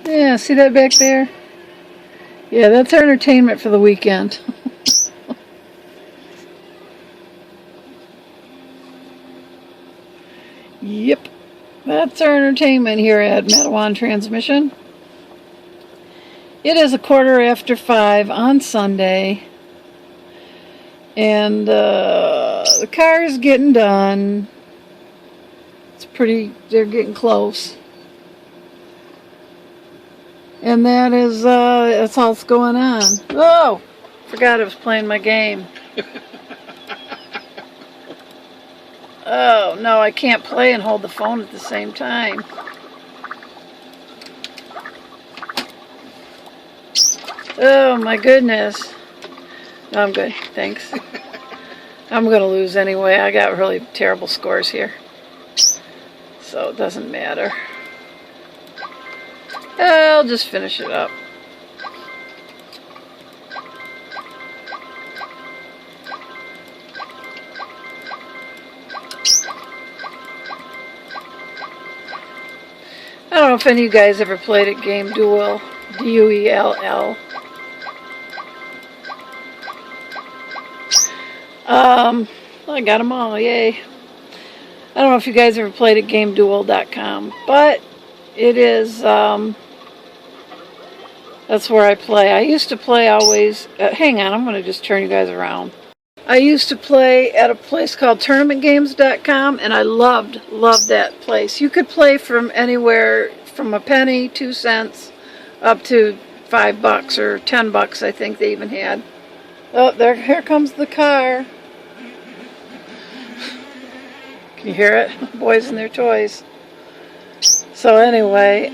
Yeah, see that back there? Yeah, that's our entertainment for the weekend. Yep, that's our entertainment here at Matawan Transmission. It is 5:15 on Sunday, and the car is getting done. They're getting close. And that's all that's going on. Oh, forgot I was playing my game. Oh, no, I can't play and hold the phone at the same time. Oh, my goodness. No, I'm good, thanks. I'm going to lose anyway. I got really terrible scores here. So it doesn't matter. I'll just finish it up. I don't know if any of you guys ever played a game Duel, D-U-E-L-L. I got them all, yay. I don't know if you guys ever played at GameDuel.com, but it is, that's where I play. I used to play always, hang on, I'm going to just turn you guys around. I used to play at a place called TournamentGames.com, and I loved that place. You could play from anywhere from a penny, 2 cents, up to $5 or $10, I think they even had. Oh, here comes the car. Can you hear it? Boys and their toys. So anyway,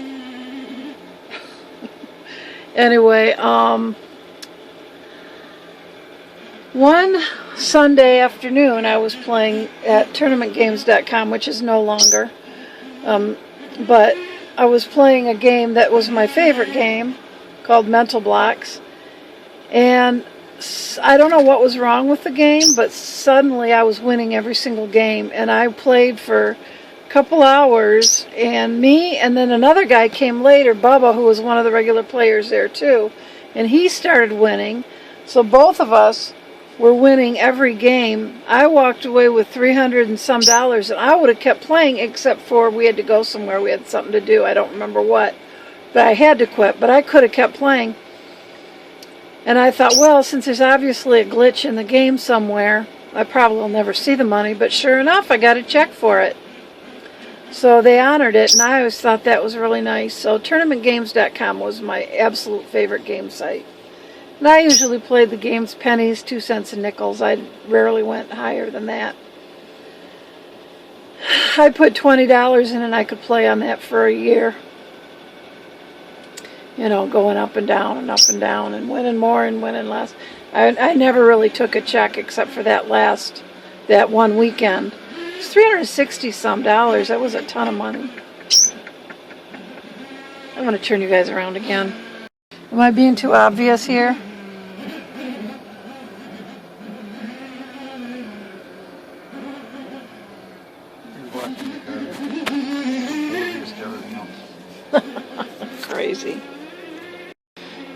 one Sunday afternoon I was playing at TournamentGames.com, which is no longer, but I was playing a game that was my favorite game called Mental Blocks, and I don't know what was wrong with the game, but suddenly I was winning every single game, and I played for a couple hours, and me and then another guy came later, Bubba, who was one of the regular players there too, and he started winning, so both of us were winning every game. I walked away with $300 and some, and I would have kept playing except for we had to go somewhere, we had something to do, I don't remember what, but I had to quit, but I could have kept playing. And I thought, well, since there's obviously a glitch in the game somewhere, I probably will never see the money, but sure enough, I got a check for it. So they honored it, and I always thought that was really nice. So TournamentGames.com was my absolute favorite game site. And I usually played the games pennies, 2 cents, and nickels. I rarely went higher than that. I put $20 in and I could play on that for a year. You know, going up and down and winning more and winning less. I never really took a check except for that one weekend. It was $360 some. That was a ton of money. I'm going to turn you guys around again. Am I being too obvious here?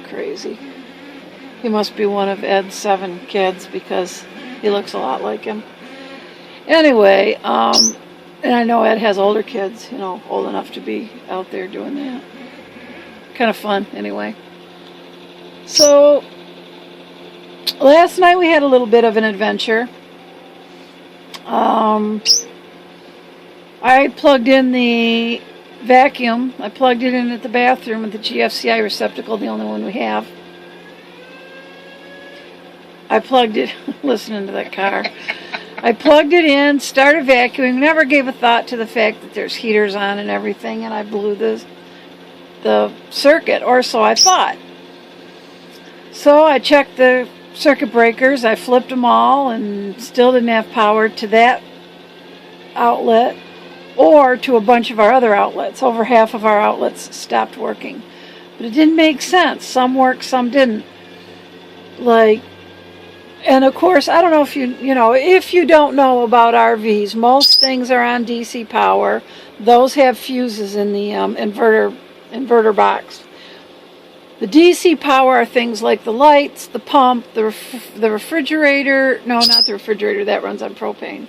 Crazy. He must be one of Ed's 7 kids because he looks a lot like him. Anyway, and I know Ed has older kids, you know, old enough to be out there doing that. Kind of fun, anyway. So, last night we had a little bit of an adventure. I plugged in the vacuum. I plugged it in at the bathroom with the GFCI receptacle, the only one we have. I plugged it, listening to that car. I plugged it in, started vacuuming, never gave a thought to the fact that there's heaters on and everything, and I blew the circuit, or so I thought. So I checked the circuit breakers, I flipped them all, and still didn't have power to that outlet or to a bunch of our other outlets. Over half of our outlets stopped working. But it didn't make sense. Some worked, some didn't. And of course, I don't know if if you don't know about RVs, most things are on DC power. Those have fuses in the inverter inverter box. The DC power are things like the lights, the pump, the refrigerator. No, not the refrigerator. That runs on propane.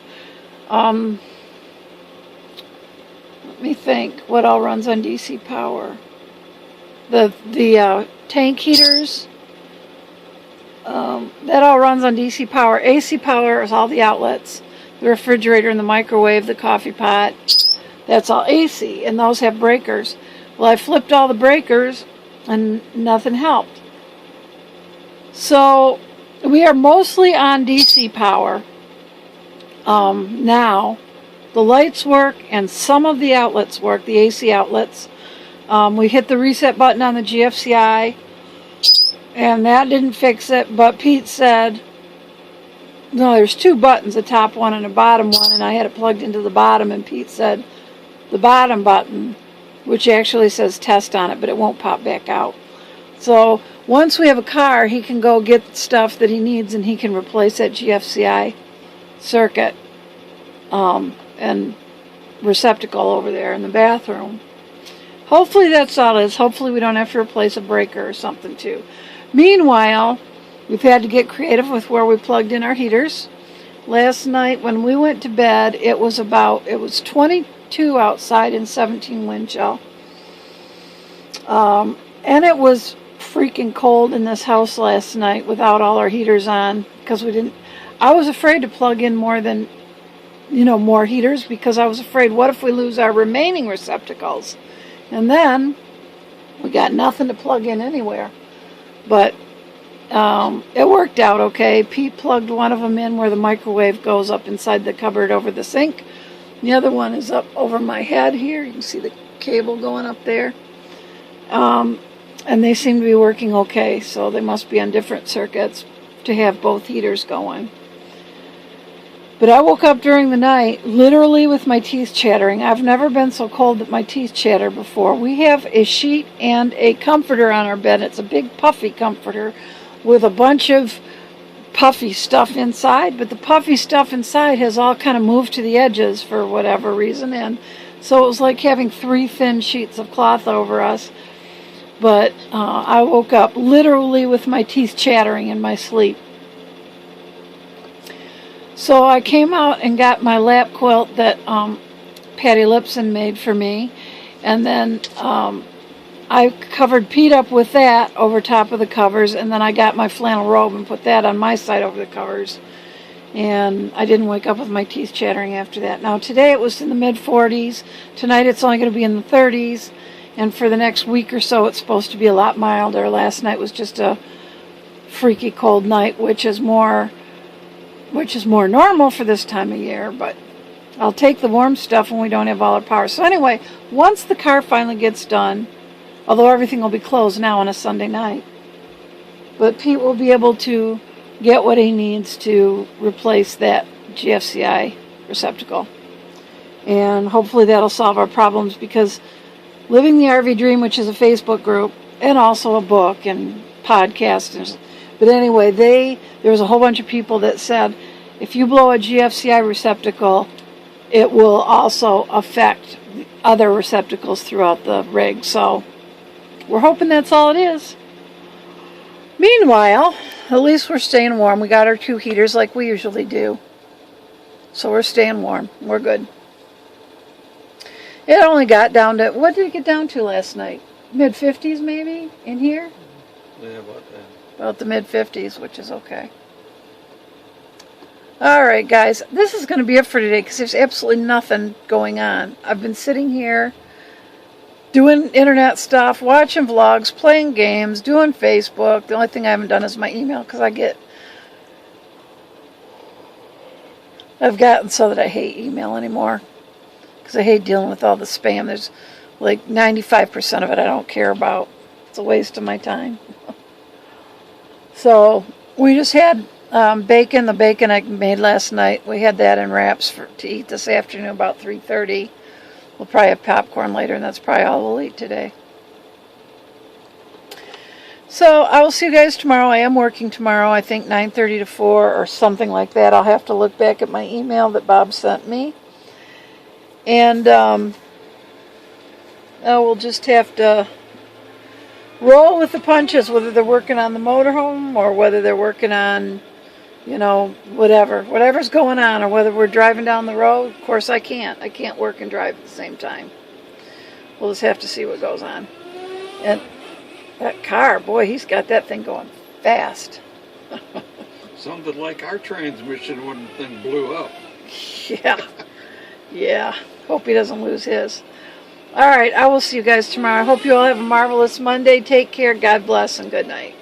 Let me think. What all runs on DC power? The tank heaters. That all runs on DC power. AC power is all the outlets. The refrigerator and the microwave, the coffee pot. That's all AC, and those have breakers. Well, I flipped all the breakers, and nothing helped. So we are mostly on DC power now. The lights work, and some of the outlets work, the AC outlets. We hit the reset button on the GFCI, and that didn't fix it, but Pete said, no, there's two buttons, a top one and a bottom one, and I had it plugged into the bottom, and Pete said the bottom button, which actually says test on it, but it won't pop back out. So once we have a car, he can go get stuff that he needs, and he can replace that GFCI circuit and receptacle over there in the bathroom. Hopefully that's all it is. Hopefully we don't have to replace a breaker or something too. Meanwhile, we've had to get creative with where we plugged in our heaters. Last night when we went to bed, it was 22 outside and 17 wind chill. And it was freaking cold in this house last night without all our heaters on, because I was afraid to plug in more heaters, because I was afraid, what if we lose our remaining receptacles? And then we got nothing to plug in anywhere. But it worked out okay. Pete plugged one of them in where the microwave goes up inside the cupboard over the sink. The other one is up over my head here. You can see the cable going up there. And they seem to be working okay, so they must be on different circuits to have both heaters going. But I woke up during the night literally with my teeth chattering. I've never been so cold that my teeth chatter before. We have a sheet and a comforter on our bed. It's a big puffy comforter with a bunch of puffy stuff inside, but the puffy stuff inside has all kind of moved to the edges for whatever reason, and so it was like having 3 thin sheets of cloth over us. But I woke up literally with my teeth chattering in my sleep. So I came out and got my lap quilt that Patty Lipson made for me, and then I covered Pete up with that over top of the covers, and then I got my flannel robe and put that on my side over the covers, and I didn't wake up with my teeth chattering after that. Now today it was in the mid-40s. Tonight it's only going to be in the 30s, and for the next week or so it's supposed to be a lot milder. Last night was just a freaky cold night, which is more normal for this time of year, but I'll take the warm stuff when we don't have all our power. So anyway, once the car finally gets done, although everything will be closed now on a Sunday night, but Pete will be able to get what he needs to replace that GFCI receptacle. And hopefully that'll solve our problems, because Living the RV Dream, which is a Facebook group and also a book and podcast, but anyway, there was a whole bunch of people that said if you blow a GFCI receptacle, it will also affect other receptacles throughout the rig. So we're hoping that's all it is. Meanwhile, at least we're staying warm. We got our 2 heaters like we usually do. So we're staying warm. We're good. It only got down to, what did it get down to last night? Mid-50s maybe in here? Yeah, about that. About the mid-50s, which is okay. Alright guys, this is going to be it for today, because there's absolutely nothing going on. I've been sitting here doing internet stuff, watching vlogs, playing games, doing Facebook. The only thing I haven't done is my email, because I've gotten so that I hate email anymore, because I hate dealing with all the spam. There's like 95% of it I don't care about. It's a waste of my time. So we just had bacon. The bacon I made last night, we had that in wraps to eat this afternoon about 3:30. We'll probably have popcorn later, and that's probably all we'll eat today. So I will see you guys tomorrow. I am working tomorrow, I think 9:30 to 4 or something like that. I'll have to look back at my email that Bob sent me. And we'll just have to roll with the punches, whether they're working on the motorhome or whether they're working on, whatever's going on, or whether we're driving down the road. Of course, I can't work and drive at the same time. We'll just have to see what goes on. And that car, boy, he's got that thing going fast. Sounded like our transmission when the thing blew up. Yeah. Hope he doesn't lose his. All right, I will see you guys tomorrow. I hope you all have a marvelous Monday. Take care. God bless and good night.